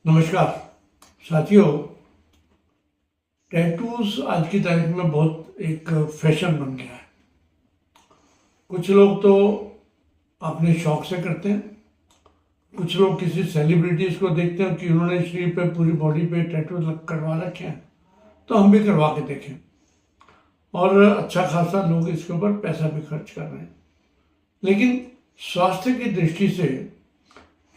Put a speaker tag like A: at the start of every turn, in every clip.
A: नमस्कार साथियों। टैटूज आज की तारीख में बहुत एक फैशन बन गया है। कुछ लोग तो अपने शौक से करते हैं, कुछ लोग किसी सेलिब्रिटीज को देखते हैं कि उन्होंने शरीर पे पूरी बॉडी पे टैटू करवा रखे हैं तो हम भी करवा के देखें, और अच्छा खासा लोग इसके ऊपर पैसा भी खर्च कर रहे हैं। लेकिन स्वास्थ्य की दृष्टि से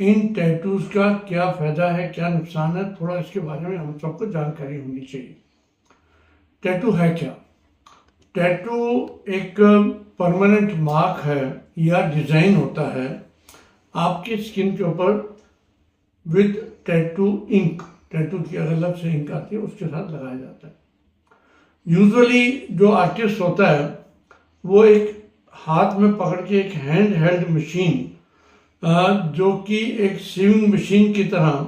A: इन टैटूज का क्या फायदा है, क्या नुकसान है, थोड़ा इसके बारे में हम सबको जानकारी होनी चाहिए। टैटू है क्या? टैटू एक परमानेंट मार्क है या डिजाइन होता है आपकी स्किन के ऊपर विद टैटू इंक। टैटू की अलग से इंक आती है, उसके साथ लगाया जाता है। यूजुअली जो आर्टिस्ट होता है वो एक हाथ में पकड़ के एक हैंड हेल्ड मशीन जो कि एक सीविंग मशीन की तरह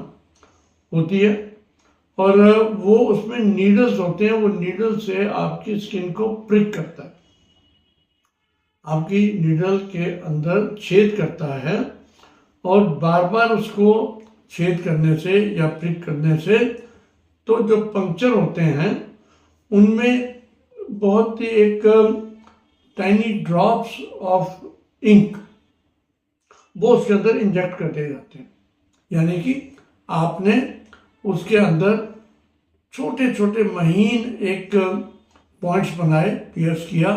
A: होती है, और वो उसमें नीडल्स होते हैं। वो नीडल से आपकी स्किन को प्रिक करता है, आपकी नीडल के अंदर छेद करता है, और बार बार उसको छेद करने से या प्रिक करने से तो जो पंक्चर होते हैं उनमें बहुत ही एक टाइनी ड्रॉप्स ऑफ इंक वो उसके अंदर इंजेक्ट कर दिए जाते हैं। यानी कि आपने उसके अंदर छोटे छोटे महीन एक पॉइंट्स बनाए, पियर्स किया,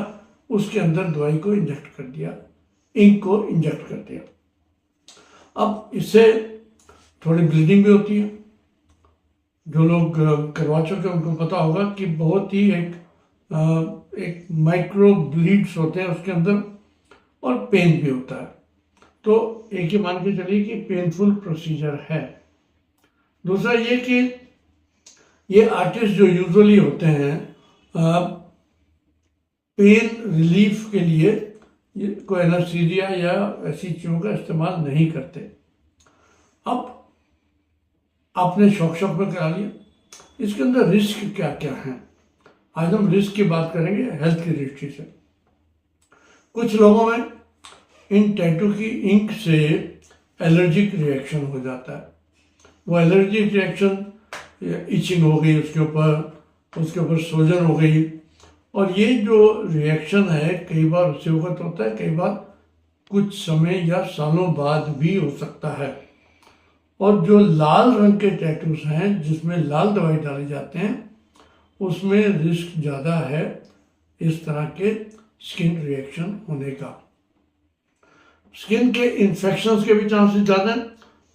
A: उसके अंदर दवाई को इंजेक्ट कर दिया, इंक को इंजेक्ट कर दिया। अब इससे थोड़ी ब्लीडिंग भी होती है। जो लोग करवा चुके हैं उनको पता होगा कि बहुत ही एक माइक्रो ब्लीड्स होते हैं उसके अंदर, और पेन भी होता है। तो एक ही मान के चलिए कि पेनफुल प्रोसीजर है। दूसरा ये कि ये आर्टिस्ट जो यूजुअली होते हैं पेन रिलीफ के लिए कोई एनेस्थीसिया या ऐसी चीज़ों का इस्तेमाल नहीं करते। अब आपने शौक में करा लिया, इसके अंदर रिस्क क्या क्या है, आज हम रिस्क की बात करेंगे हेल्थ की दृष्टि से। कुछ लोगों में इन टैटू की इंक से एलर्जिक रिएक्शन हो जाता है। वो एलर्जिक रिएक्शन इचिंग हो गई, उसके ऊपर सूजन हो गई, और ये जो रिएक्शन है कई बार उससे वक्त होता है, कई बार कुछ समय या सालों बाद भी हो सकता है। और जो लाल रंग के टैटूज हैं जिसमें लाल दवाई डाले जाते हैं उसमें रिस्क ज़्यादा है इस तरह के स्किन रिएक्शन होने का। स्किन के इन्फेक्शंस के भी चांसेस ज़्यादा हैं।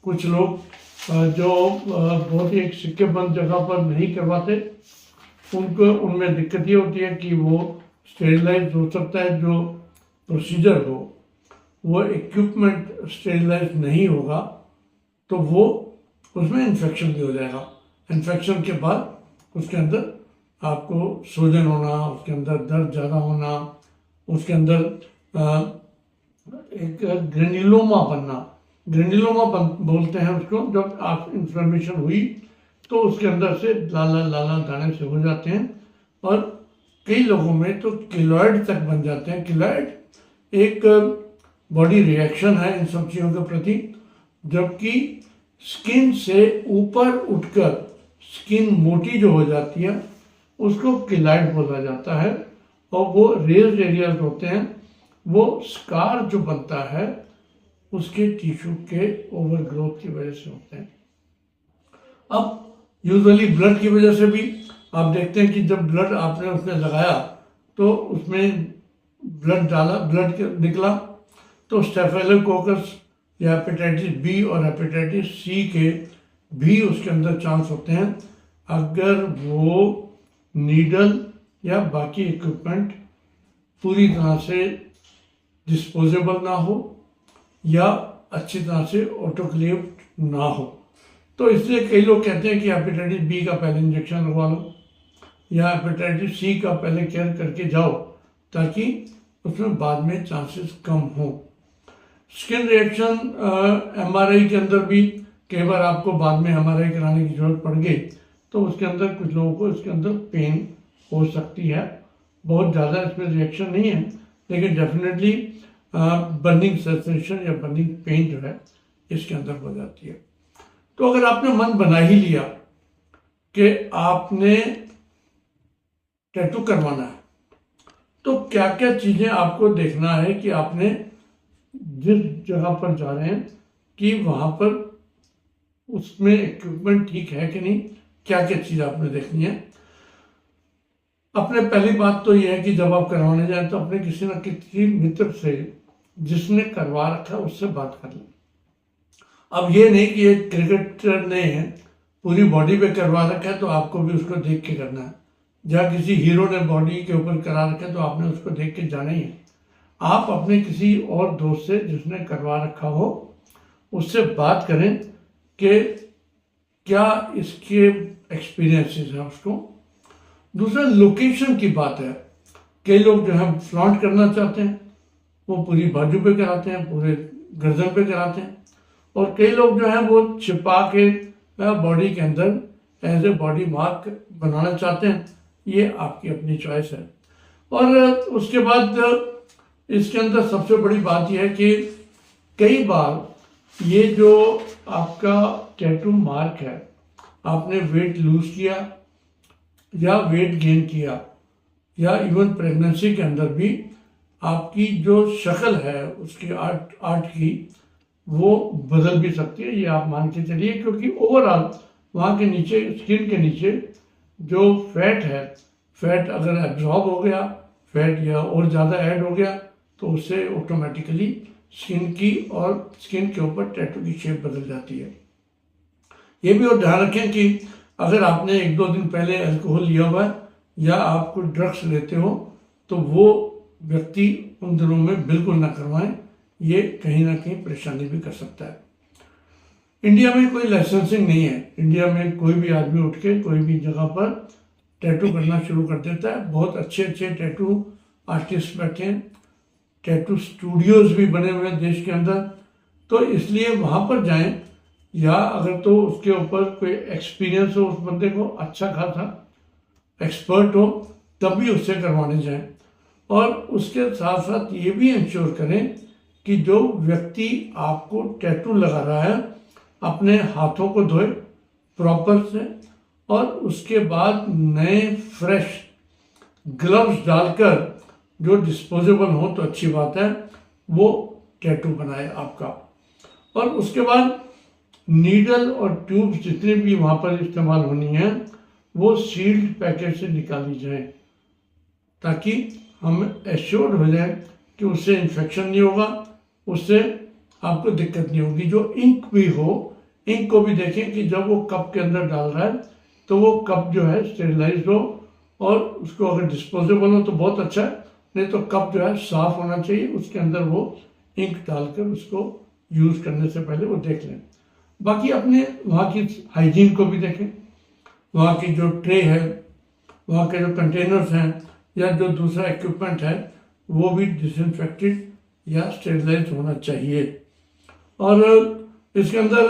A: कुछ लोग जो बहुत ही एक सिक्केबंद जगह पर नहीं करवाते, उनमें दिक्कत ये होती है कि वो स्टेरिलाइज हो सकता है, जो प्रोसीजर हो वो इक्विपमेंट स्टेरिलाइज नहीं होगा तो वो उसमें इन्फेक्शन भी हो जाएगा। इन्फेक्शन के बाद उसके अंदर आपको सूजन होना, उसके अंदर दर्द ज़्यादा होना, उसके अंदर एक ग्रेन्युलोमा बनना। ग्रेन्युलोमा बोलते हैं उसको, जब आप इन्फ्लेमेशन हुई तो उसके अंदर से लाल लाल दाने से हो जाते हैं, और कई लोगों में तो किलॉइड तक बन जाते हैं। किलॉइड एक बॉडी रिएक्शन है इन सब चीज़ों के प्रति, जबकि स्किन से ऊपर उठकर स्किन मोटी जो हो जाती है उसको किलॉइड बोला जाता है, और वो रेज्ड एरियाज होते हैं। वो स्कार जो बनता है उसके टिश्यू के ओवरग्रोथ की वजह से होते हैं। अब यूजुअली ब्लड की वजह से भी आप देखते हैं कि जब ब्लड आपने उसमें लगाया तो उसमें ब्लड निकला, तो स्टेफिलोकोकस या हेपेटाइटिस बी और हेपेटाइटिस सी के भी उसके अंदर चांस होते हैं, अगर वो नीडल या बाकी इक्विपमेंट पूरी तरह से डिस्पोजेबल ना हो या अच्छी तरह से ऑटोक्लेव्ड ना हो। तो इसलिए कई लोग कहते हैं कि हेपेटाइटिस बी का पहले इंजेक्शन लगवा लो या हेपेटाइटिस सी का पहले केयर करके जाओ, ताकि उसमें बाद में चांसेस कम हो। स्किन रिएक्शन एमआरआई के अंदर भी कई बार आपको बाद में एमआरआई कराने की जरूरत पड़ गई तो उसके अंदर कुछ लोगों को इसके अंदर पेन हो सकती है। बहुत ज़्यादा इसमें रिएक्शन नहीं है, लेकिन डेफिनेटली बर्निंग सेंसेशन या बर्निंग पेन जो है इसके अंदर हो जाती है। तो अगर आपने मन बना ही लिया कि आपने टैटू करवाना है, तो क्या क्या चीज़ें आपको देखना है कि आपने जिस जगह पर जा रहे हैं कि वहाँ पर उसमें इक्विपमेंट ठीक है कि नहीं, क्या क्या चीज़ आपने देखनी है। अपने पहली बात तो यह है कि जब आप करवाने जाएं तो अपने किसी न किसी मित्र से जिसने करवा रखा है उससे बात कर लें। अब ये नहीं कि एक क्रिकेटर ने पूरी बॉडी पे करवा रखा है तो आपको भी उसको देख के करना है, या किसी हीरो ने बॉडी के ऊपर करा रखा है तो आपने उसको देख के जाना ही है। आप अपने किसी और दोस्त से जिसने करवा रखा हो उससे बात करें कि क्या इसके एक्सपीरियंसेस हैं उसको। दूसरा लोकेशन की बात है। कई लोग जो है फ्लॉन्ट करना चाहते हैं, वो पूरी बाजू पे कराते हैं, पूरे गर्दन पे कराते हैं, और कई लोग जो है वो छिपा के बॉडी के अंदर एज ए बॉडी मार्क बनाना चाहते हैं। ये आपकी अपनी चॉइस है। और उसके बाद इसके अंदर सबसे बड़ी बात यह है कि कई बार ये जो आपका टैटू मार्क है, आपने वेट लूज किया या वेट गेन किया, या इवन प्रेगनेंसी के अंदर भी आपकी जो शक्ल है उसकी आर्ट की वो बदल भी सकती है। ये आप मान के चलिए, क्योंकि ओवरऑल वहाँ के नीचे, स्किन के नीचे जो फैट है, फैट अगर एब्जॉर्ब हो गया, फैट या और ज़्यादा ऐड हो गया, तो उससे ऑटोमेटिकली स्किन की और स्किन के ऊपर टैटू की शेप बदल जाती है। ये भी और ध्यान रखें कि अगर आपने 1-2 दिन पहले अल्कोहल लिया हुआ है या आप कुछ ड्रग्स लेते हो तो वो व्यक्ति उन दिनों में बिल्कुल ना करवाएं। ये कहीं ना कहीं परेशानी भी कर सकता है। इंडिया में कोई लाइसेंसिंग नहीं है। इंडिया में कोई भी आदमी उठ के कोई भी जगह पर टैटू करना शुरू कर देता है। बहुत अच्छे अच्छे टैटू आर्टिस्ट बैठे हैं, टैटू स्टूडियोज भी बने हुए हैं देश के अंदर। तो इसलिए वहाँ पर जाएं, या अगर तो उसके ऊपर कोई एक्सपीरियंस हो, उस बंदे को अच्छा खासा एक्सपर्ट हो, तब भी उससे करवाने जाएं। और उसके साथ साथ ये भी इंश्योर करें कि जो व्यक्ति आपको टैटू लगा रहा है अपने हाथों को धोए प्रॉपर से, और उसके बाद नए फ्रेश ग्लव्स डालकर, जो डिस्पोजेबल हो तो अच्छी बात है, वो टैटू बनाए आपका। और उसके बाद नीडल और ट्यूब्स जितनी भी वहाँ पर इस्तेमाल होनी है वो सील्ड पैकेट से निकाली जाए, ताकि हम एश्योर्ड हो जाए कि उससे इन्फेक्शन नहीं होगा, उससे आपको दिक्कत नहीं होगी। जो इंक भी हो, इंक को भी देखें कि जब वो कप के अंदर डाल रहा है तो वो कप जो है स्टेरिलाइज हो, और उसको अगर डिस्पोजेबल हो तो बहुत अच्छा है, नहीं तो कप जो है साफ होना चाहिए, उसके अंदर वो इंक डालकर उसको यूज़ करने से पहले वो देख लें। बाकी अपने वहाँ की हाइजीन को भी देखें, वहाँ की जो ट्रे है, वहाँ के जो कंटेनर्स हैं, या जो दूसरा इक्विपमेंट है वो भी डिसइंफेक्टेड या स्टेरिलाइज होना चाहिए। और इसके अंदर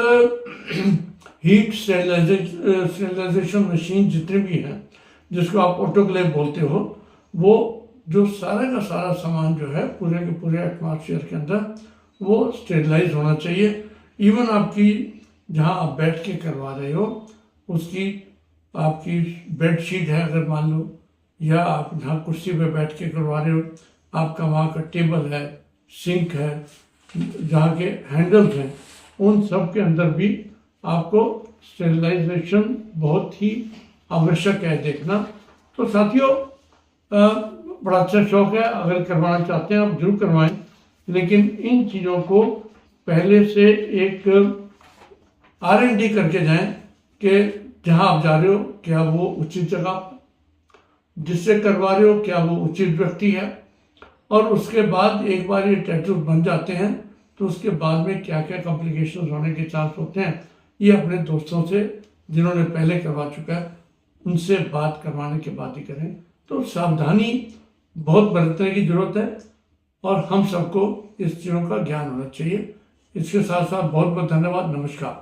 A: हीट स्टेरिलाइजेशन मशीन जितने भी हैं, जिसको आप ऑटोक्लेव बोलते हो, वो जो सारे का सारा सामान जो है पूरे के पूरे एटमॉस्फेयर के अंदर वो स्टेरिलाइज होना चाहिए। इवन आपकी जहाँ आप बैठ के करवा रहे हो उसकी आपकी बेड शीट है अगर मान लो, या आप जहाँ कुर्सी पे बैठ के करवा रहे हो, आपका वहाँ का टेबल है, सिंक है, जहाँ के हैंडल्स हैं, उन सब के अंदर भी आपको स्टेरिलाइजेशन बहुत ही आवश्यक है देखना। तो साथियों, बड़ा अच्छा शौक है, अगर करवाना चाहते हैं आप जरूर करवाएं, लेकिन इन चीज़ों को पहले से एक R&D करके जाएं कि जहां आप जा रहे हो क्या वो उचित जगह, जिससे करवा रहे हो क्या वो उचित व्यक्ति है, और उसके बाद एक बार ये टैटू बन जाते हैं तो उसके बाद में क्या क्या कॉम्प्लिकेशंस होने के चांस होते हैं, ये अपने दोस्तों से जिन्होंने पहले करवा चुका है उनसे बात करवाने के बाद ही करें। तो सावधानी बहुत बरतने की जरूरत है, और हम सबको इस चीज़ों का ज्ञान होना चाहिए। इसके साथ साथ बहुत बहुत धन्यवाद। नमस्कार।